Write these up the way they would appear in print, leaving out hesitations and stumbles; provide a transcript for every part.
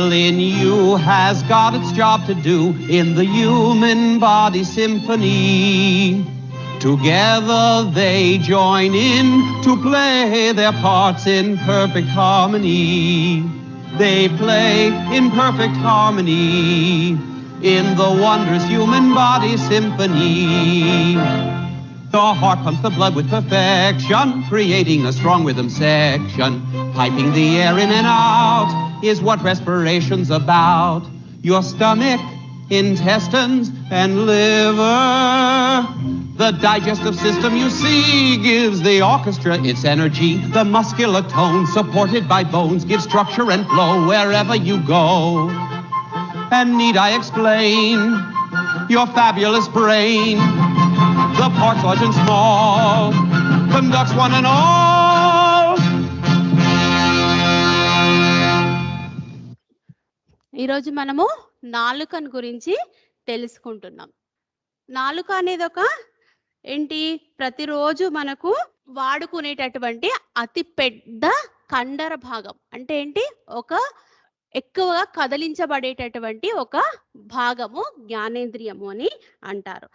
will in you has got its job to do in the human body symphony. Together they join in to play their parts in perfect harmony. They play in perfect harmony in the wondrous human body symphony. The heart pumps the blood with perfection, creating a strong rhythm section. Piping the air in and out is what respiration's about. Your stomach, intestines, and liver. The digestive system, you see, gives the orchestra its energy. The muscular tone, supported by bones, gives structure and flow wherever you go. And need I explain your fabulous brain? The parts large and small conducts one and all. ఈరోజు మనము నాలుకను గురించి తెలుసుకుంటున్నాం. నాలుక అనేది ఒక ఏంటి, ప్రతిరోజు మనకు వాడుకునేటటువంటి అతి పెద్ద కండర భాగం. అంటే ఏంటి, ఒక ఎక్కువగా కదిలించబడేటటువంటి ఒక భాగము జ్ఞానేంద్రియము అని అంటారు.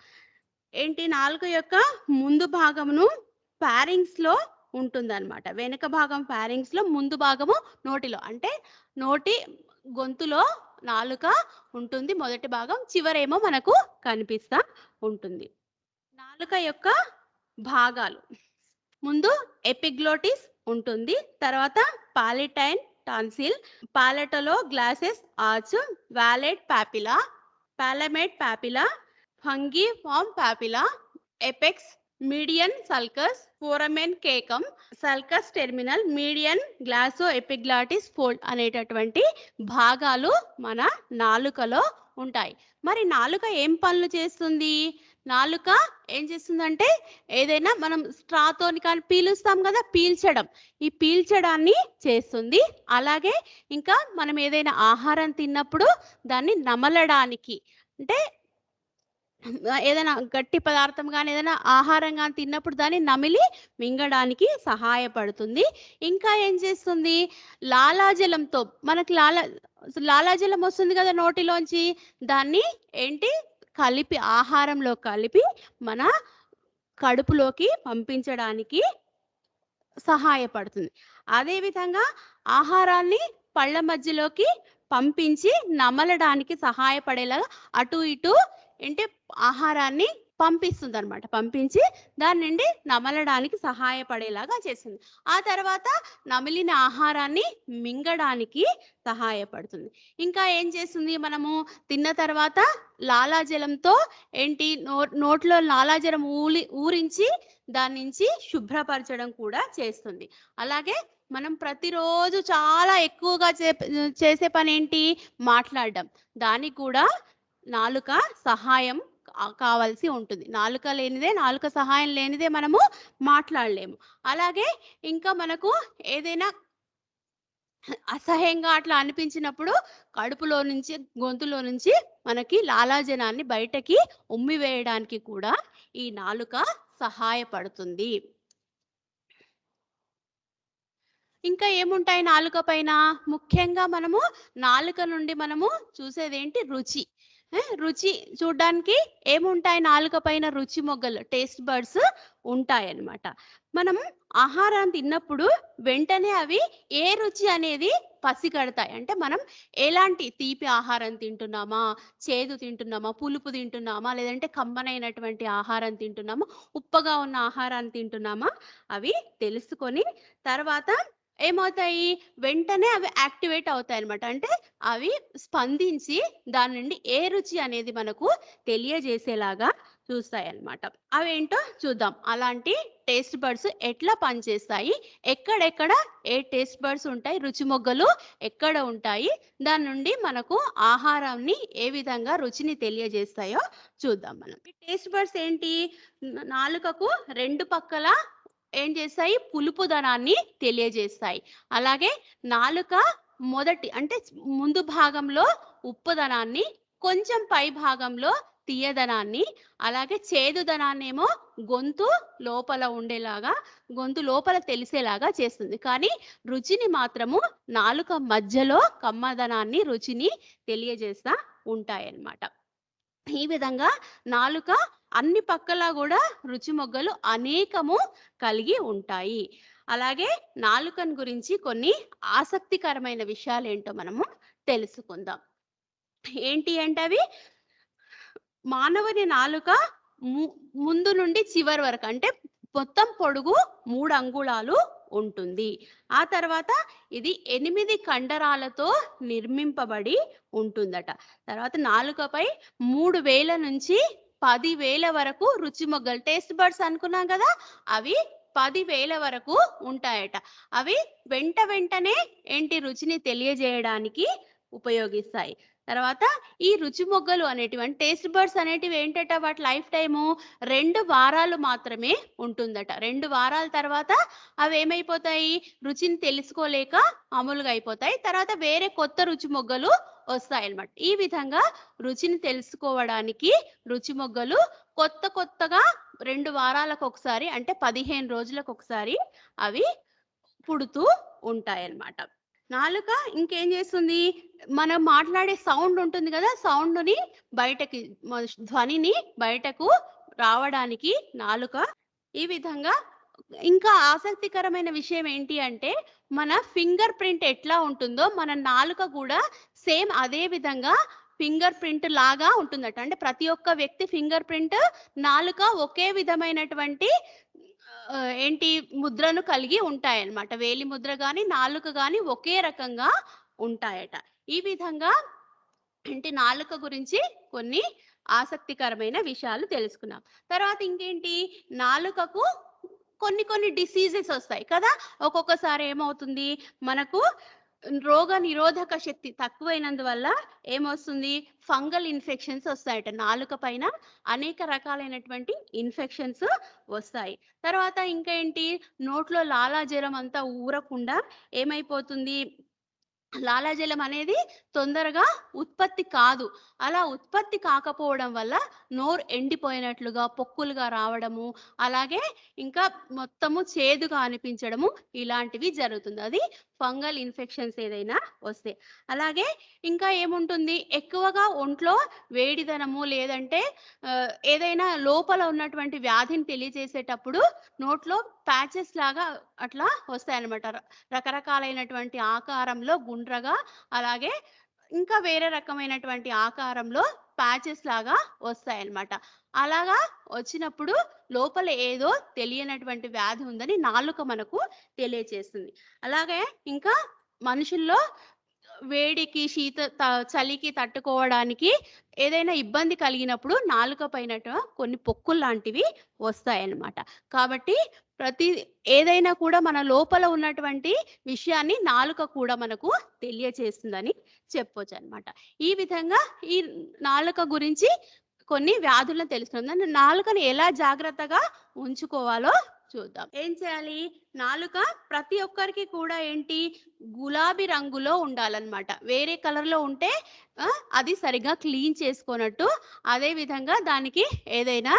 ఏంటి, నాలుక యొక్క ముందు భాగమును ఫారింగ్స్ లో ఉంటుందన్నమాట. వెనుక భాగం ఫారింగ్స్ లో, ముందు భాగము నోటిలో. అంటే నోటి గొంతులో నాలుక ఉంటుంది మొదటి భాగం, చివరేమో మనకు కనిపిస్తా ఉంటుంది. నాలుక యొక్క భాగాలు: ముందు ఎపిగ్లోటిస్ ఉంటుంది, తర్వాత palatine tonsil, palatoglossal arch, vallate papilla, palmate papilla, fungiform papilla, apex, median sulcus, foramen caecum, sulcus terminal, median glossoepiglottic fold అనేటటువంటి భాగాలు మన నాలుకలో ఉంటాయి. మరి నాలుక ఏం పనులు చేస్తుంది? నాలుక ఏం చేస్తుందంటే, ఏదైనా మనం స్ట్రాతోని కానీ పీలుస్తాం కదా, పీల్చడం, ఈ పీల్చడాన్ని చేస్తుంది. అలాగే ఇంకా మనం ఏదైనా ఆహారం తిన్నప్పుడు దాన్ని నమలడానికి, అంటే ఏదైనా గట్టి పదార్థం కానీ ఏదైనా ఆహారం కానీ తిన్నప్పుడు దాన్ని నమిలి మింగడానికి సహాయపడుతుంది. ఇంకా ఏం చేస్తుంది, లాలాజలంతో మనకి లాలాజలం వస్తుంది కదా నోటిలోంచి, దాన్ని ఏంటి కలిపి, ఆహారంలో కలిపి మన కడుపులోకి పంపించడానికి సహాయపడుతుంది. అదేవిధంగా ఆహారాన్ని పళ్ళ మధ్యలోకి పంపించి నమలడానికి సహాయపడేలాగా అటు ఇటు ఏంటి ఆహారాన్ని పంపిస్తుంది అనమాట. పంపించి దాని నుండి నమలడానికి సహాయపడేలాగా చేస్తుంది. ఆ తర్వాత నమిలిన ఆహారాన్ని మింగడానికి సహాయపడుతుంది. ఇంకా ఏం చేస్తుంది, మనము తిన్న తర్వాత లాలాజలంతో ఏంటి నోట్లో లాలాజలం ఊరించి దాని నుంచి శుభ్రపరచడం కూడా చేస్తుంది. అలాగే మనం ప్రతిరోజు చాలా ఎక్కువగా చేసే పని ఏంటి, మాట్లాడడం. దానికి కూడా నాలుక సహాయం కావాల్సి ఉంటుంది. నాలుక లేనిదే, నాలుక సహాయం లేనిదే మనము మాట్లాడలేము. అలాగే ఇంకా మనకు ఏదైనా అసహ్యంగా అట్లా అనిపించినప్పుడు కడుపులో నుంచి, గొంతులో నుంచి మనకి లాలాజలాన్ని బయటకి ఉమ్మి వేయడానికి కూడా ఈ నాలుక సహాయపడుతుంది. ఇంకా ఏముంటాయి నాలుక పైన? ముఖ్యంగా మనము నాలుక నుండి మనము చూసేదేంటి, రుచి. రుచి చూడడానికి ఏముంటాయి నాలుక పైన? రుచి మొగ్గలు, టేస్ట్ బర్డ్స్ ఉంటాయి అన్నమాట. మనం ఆహారం తిన్నప్పుడు వెంటనే అవి ఏ రుచి అనేది పసిగడతాయి. అంటే మనం ఎలాంటి తీపి ఆహారం తింటున్నామా, చేదు తింటున్నామా, పులుపు తింటున్నామా, లేదంటే కమ్మనైనటువంటి ఆహారం తింటున్నామా, ఉప్పగా ఉన్న ఆహారాన్ని తింటున్నామా, అవి తెలుసుకొని తర్వాత ఏమవుతాయి, వెంటనే అవి యాక్టివేట్ అవుతాయి అనమాట. అంటే అవి స్పందించి దాని నుండి ఏ రుచి అనేది మనకు తెలియజేసేలాగా చూస్తాయి అన్నమాట. అవేంటో చూద్దాం. అలాంటి టేస్ట్ బర్డ్స్ ఎట్లా పనిచేస్తాయి, ఎక్కడెక్కడ ఏ టేస్ట్ బర్డ్స్ ఉంటాయి, రుచి మొగ్గలు ఎక్కడ ఉంటాయి, దాని నుండి మనకు ఆహారాన్ని ఏ విధంగా రుచిని తెలియజేస్తాయో చూద్దాం మనం. ఈ టేస్ట్ బర్డ్స్ ఏంటి, నాలుకకు రెండు పక్కల ఏం చేస్తాయి, పులుపుదనాన్ని తెలియజేస్తాయి. అలాగే నాలుక మొదటి అంటే ముందు భాగంలో ఉప్పుదనాన్ని, కొంచెం పై భాగంలో తీయదనాన్ని, అలాగే చేదుదనాన్నేమో గొంతు లోపల ఉండేలాగా, గొంతు లోపల తెలిసేలాగా చేస్తుంది. కానీ రుచిని మాత్రము నాలుక మధ్యలో కమ్మదనాన్ని, రుచిని తెలియజేస్తా ఉంటాయన్నమాట. ఈ విధంగా నాలుక అన్ని పక్కలా గూడా రుచి మొగ్గలు అనేకము కలిగి ఉంటాయి. అలాగే నాలుకను గురించి కొన్ని ఆసక్తికరమైన విషయాలేంటో మనము తెలుసుకుందాం. ఏంటి అంటే అవి మానవుని నాలుక ము ముందు నుండి చివరి వరకు అంటే మొత్తం పొడుగు 3 అంగుళాలు ఉంటుంది. ఆ తర్వాత ఇది 8 కండరాలతో నిర్మింపబడి ఉంటుందట. తర్వాత నాలుకపై 3000 నుంచి 10,000 వరకు రుచి మొగ్గలు టేస్ట్ బడ్స్ అనుకున్నాం కదా! అవి 10,000 వరకు ఉంటాయట. అవి వెంటనే ఏంటి రుచిని తెలియజేయడానికి ఉపయోగిస్తాయి. తర్వాత ఈ రుచి మొగ్గలు అనేటివి అంటే టేస్ట్ బడ్స్ అనేటివి ఏంటట వాటి లైఫ్ టైము 2 వారాలు మాత్రమే ఉంటుందట. 2 వారాల తర్వాత అవి ఏమైపోతాయి? రుచిని తెలుసుకోలేక మామూలుగా అయిపోతాయి. తర్వాత వేరే కొత్త రుచి మొగ్గలు వస్తాయన్నమాట. ఈ విధంగా రుచిని తెలుసుకోవడానికి రుచి మొగ్గలు కొత్తగా 2 వారాలకొకసారి అంటే 15 రోజులకొకసారి అవి పుడుతూ ఉంటాయన్నమాట. నాలుక ఇంకేం చేస్తుంది? మనం మాట్లాడే సౌండ్ ఉంటుంది గదా! సౌండ్‌ని బయటకి ధ్వనిని బయటకు రావడానికి నాలుక ఈ విధంగా ఇంకా ఆసక్తికరమైన విషయం ఏంటి అంటే, మన ఫింగర్ ప్రింట్ ఎట్లా ఉంటుందో, మన నాలుక గూడా సేమ్ అదే విధంగా ఫింగర్ ప్రింట్ లాగా ఉంటుందట. అంటే ప్రతి ఒక్క వ్యక్తి ఫింగర్ ప్రింట్ నాలుక ఒకే విధమైనటువంటి ఏంటి ముద్రను కలిగి ఉంటాయన్నమాట. వేలి ముద్ర గాని, నాలుక గాని ఒకే రకంగా ఉంటాయట. ఈ విధంగా ఇంటి నాలుక గురించి కొన్ని ఆసక్తికరమైన విషయాలు తెలుసుకున్నాం. తర్వాత ఇంకేంటి నాలుకకు కొన్ని డిసీజెస్ ఒస్తాయి కదా! ఒక్కొక్కసారి ఏమవుతుంది మనకు రోగ నిరోధక శక్తి తక్కువైనందువల్ల ఏమొస్తుంది ఫంగల్ ఇన్ఫెక్షన్స్ ఒస్తాయట. నాలుక పైన అనేక రకాలైనటువంటి ఇన్ఫెక్షన్స్ వస్తాయి. తర్వాత ఇంకా ఏంటి నోట్లో లాలాజలం అంతా ఊరకుండా ఏమైపోతుంది లాలాజలం అనేది తొందరగా ఉత్పత్తి కాదు. అలా ఉత్పత్తి కాకపోవడం వల్ల నోరు ఎండిపోయినట్లుగా, పొక్కులుగా రావడము, అలాగే ఇంకా మొత్తము చేదుగా అనిపించడము ఇలాంటివి జరుగుతుంది. అది ఫంగల్ ఇన్ఫెక్షన్స్ ఏదైనా వస్తే. అలాగే ఇంకా ఏముంటుంది ఎక్కువగా ఒంట్లో వేడిదనము లేదంటే ఏదైనా లోపల ఉన్నటువంటి వ్యాధిని తెలియజేసేటప్పుడు నోట్లో ప్యాచెస్ లాగా అట్లా వస్తాయన్నమాట. రకరకాలైనటువంటి ఆకారంలో గుండ్రగా అలాగే ఇంకా వేరే రకమైనటువంటి ఆకారంలో ప్యాచెస్ లాగా వస్తాయన్నమాట. అలాగా వచ్చినప్పుడు లోపల ఏదో తెలియనటువంటి వ్యాధి ఉందని నాలుక మనకు తెలియచేస్తుంది. అలాగే ఇంకా మనుషుల్లో వేడికి, చలికి తట్టుకోవడానికి ఏదైనా ఇబ్బంది కలిగినప్పుడు నాలుక పైనట కొన్ని పొక్కుల్లాంటివి వస్తాయన్నమాట. కాబట్టి ప్రతి ఏదైనా కూడా మన లోపల ఉన్నటువంటి విషయాన్ని నాలుక కూడా మనకు తెలియచేస్తుందని చెప్పొచ్చనమాట. ఈ విధంగా ఈ నాలుక గురించి కొన్ని వ్యాధులను తెలుసుకుందాం. నాలుకని ఎలా జాగ్రత్తగా ఉంచుకోవాలో చూద్దాం. ఏం చేయాలి? నాలుక ప్రతి ఒక్కరికి కూడా ఏంటి గులాబీ రంగులో ఉండాలన్నమాట. వేరే కలర్‌లో ఉంటే అది సరిగ్గా క్లీన్ చేసుకోనట్టు. అదే విధంగా దానికి ఏదైనా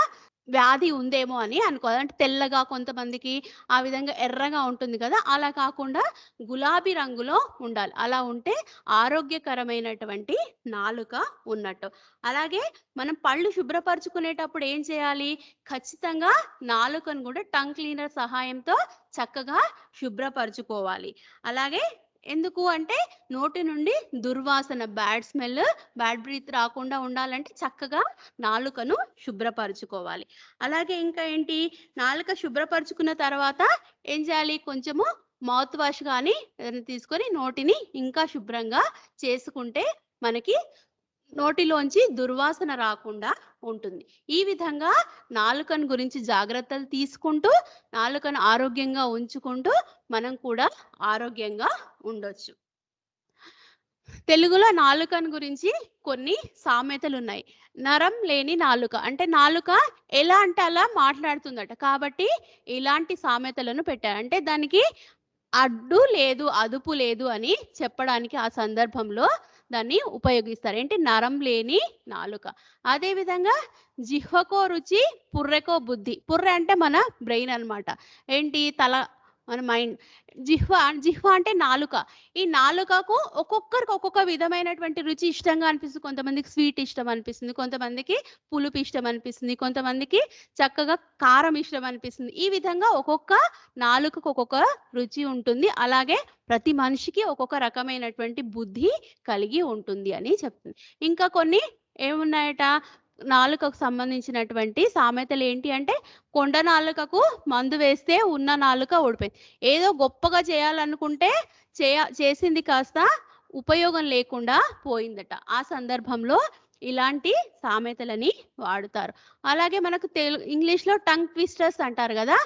వ్యాధి ఉందేమో అని అనుకోవాలి. అంటే తెల్లగా కొంతమందికి ఆ విధంగా ఎర్రగా ఉంటుంది కదా! అలా కాకుండా గులాబీ రంగులో ఉండాలి. అలా ఉంటే ఆరోగ్యకరమైనటువంటి నాలుక ఉన్నట్టు. అలాగే మనం పళ్ళు శుభ్రపరుచుకునేటప్పుడు ఏం చేయాలి? ఖచ్చితంగా నాలుకను కూడా టంగ్ క్లీనర్ సహాయంతో చక్కగా శుభ్రపరుచుకోవాలి. అలాగే ఎందుకు అంటే నోటి నుండి దుర్వాసన, బ్యాడ్ స్మెల్, బ్యాడ్ బ్రీత్ రాకుండా ఉండాలంటే చక్కగా నాలుకను శుభ్రపరుచుకోవాలి. అలాగే ఇంకా ఏంటి నాలుక శుభ్రపరుచుకున్న తర్వాత ఏం చేయాలి? కొంచెము మౌత్ వాష్ గాని ఏదైనా తీసుకొని నోటిని ఇంకా శుభ్రంగా చేసుకుంటే మనకి నోటిలోంచి దుర్వాసన రాకుండా ఉంటుంది. ఈ విధంగా నాలుకను గురించి జాగ్రత్తలు తీసుకుంటూ, నాలుకను ఆరోగ్యంగా ఉంచుకుంటూ మనం కూడా ఆరోగ్యంగా ఉండొచ్చు. తెలుగులో నాలుకను గురించి కొన్ని సామెతలున్నాయి. నరం లేని నాలుక. అంటే నాలుక ఎలా అంటే అలా మాట్లాడుతుందట. కాబట్టి ఇలాంటి సామెతలను పెట్టారు. అంటే దానికి అడ్డు లేదు, అదుపు లేదు అని చెప్పడానికి ఆ సందర్భంలో దాన్ని ఉపయోగిస్తారు. ఏంటి? నరం లేని నాలుక. అదే విధంగా జిహ్వకో రుచి, పుర్రెకో బుద్ధి. పుర్రె అంటే మన బ్రెయిన్ అన్నమాట. ఏంటి? తల, మన మైండ్. జిహ్వ అంటే నాలుక. ఈ నాలుకకు ఒక్కొక్కరికి ఒక్కొక్క విధమైనటువంటి రుచి ఇష్టంగా అనిపిస్తుంది. కొంతమందికి స్వీట్ ఇష్టం అనిపిస్తుంది. కొంతమందికి పులుపు ఇష్టం అనిపిస్తుంది. కొంతమందికి చక్కగా కారం ఇష్టం అనిపిస్తుంది. ఈ విధంగా ఒక్కొక్క నాలుకకు ఒక్కొక్క రుచి ఉంటుంది. అలాగే ప్రతి మనిషికి ఒక్కొక్క రకమైనటువంటి బుద్ధి కలిగి ఉంటుంది అని చెప్తుంది. ఇంకా కొన్ని ఏమున్నాయట? నాలుకకు సంబంధించినటువంటి సామెతలు ఏంటి అంటే, కొండ నాలుకకు మందు వేస్తే ఉన్న నాలుక ఊడిపోయింది. ఏదో గొప్పగా చేయాలనుకుంటే చేసింది కాస్త ఉపయోగం లేకుండా పోయిందట. ఆ సందర్భంలో ఇలాంటి సామెతలని వాడుతారు. అలాగే మనకు ఇంగ్లీష్‌లో టంగ్ ట్విస్టర్స్ అంటారు కదా!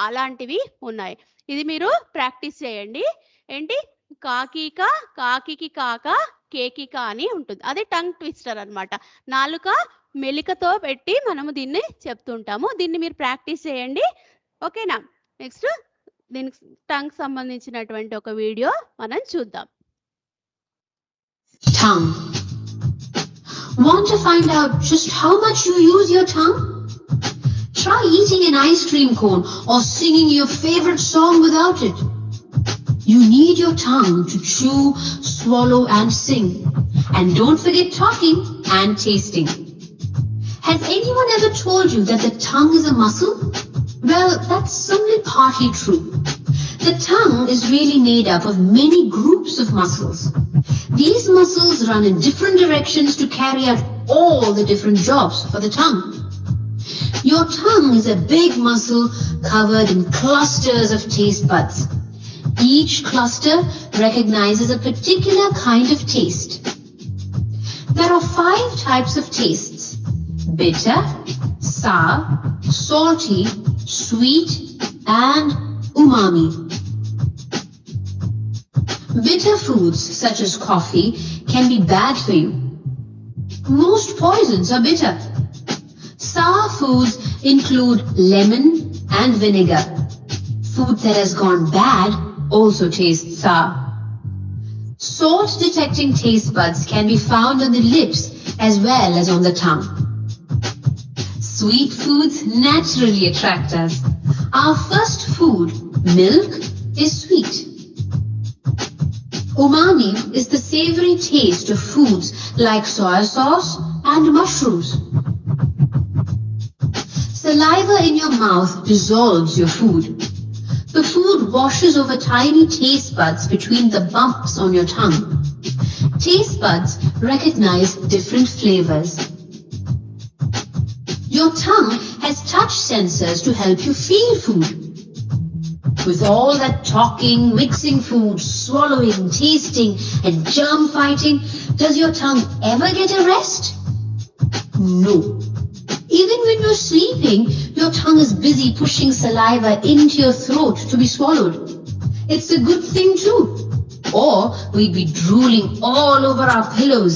అలాంటివి ఉన్నాయి. ఇది మీరు ప్రాక్టీస్ చేయండి. ఏంటి? కాకీక, కాకికి కాక, కేకిక అని ఉంటుంది. అది టంగ్ ట్విస్టర్ అన్నమాట. నాలుక మెలికతో పెట్టి మనము దీన్ని చెప్తుంటాము. దీన్ని మీరు ప్రాక్టీస్ చేయండి. ఓకేనా? నెక్స్ట్ దీనికి టంగ్ సంబంధించినటువంటి ఒక వీడియో మనం చూద్దాం. Tongue. Want to find out just how much you use your tongue? Try eating an ice cream cone or singing your favorite song without it. You need your tongue to chew, swallow and sing. And don't forget talking and tasting. Has anyone ever told you that the tongue is a muscle? Well, that's only partly true. The tongue is really made up of many groups of muscles. These muscles run in different directions to carry out all the different jobs for the tongue. Your tongue is a big muscle covered in clusters of taste buds. Each cluster recognizes a particular kind of taste. There are 5 types of tastes: bitter, sour, salty, sweet, and umami. Bitter foods such as coffee can be bad for you. Most poisons are bitter. Sour foods include lemon and vinegar. Food that has gone bad also tastes sour. Salt detecting taste buds can be found on the lips as well as on the tongue. Sweet foods naturally attract us. Our first food, milk, is sweet. Umami is the savory taste of foods like soy sauce and mushrooms. Saliva in your mouth dissolves your food. The food washes over tiny taste buds between the bumps on your tongue. Taste buds recognize different flavors. Your tongue has touch sensors to help you feel food. With all that talking, mixing food, swallowing, tasting, and germ fighting, does your tongue ever get a rest? No. Even when you're sleeping, your tongue is busy pushing saliva into your throat to be swallowed. It's a good thing too. Or we'd be drooling all over our pillows.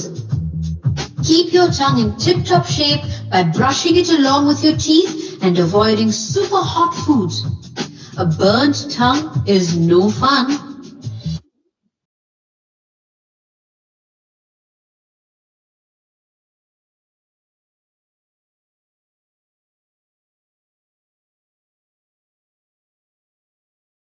Keep your tongue in tip-top shape by brushing it along with your teeth and avoiding super hot foods. A burnt tongue is no fun.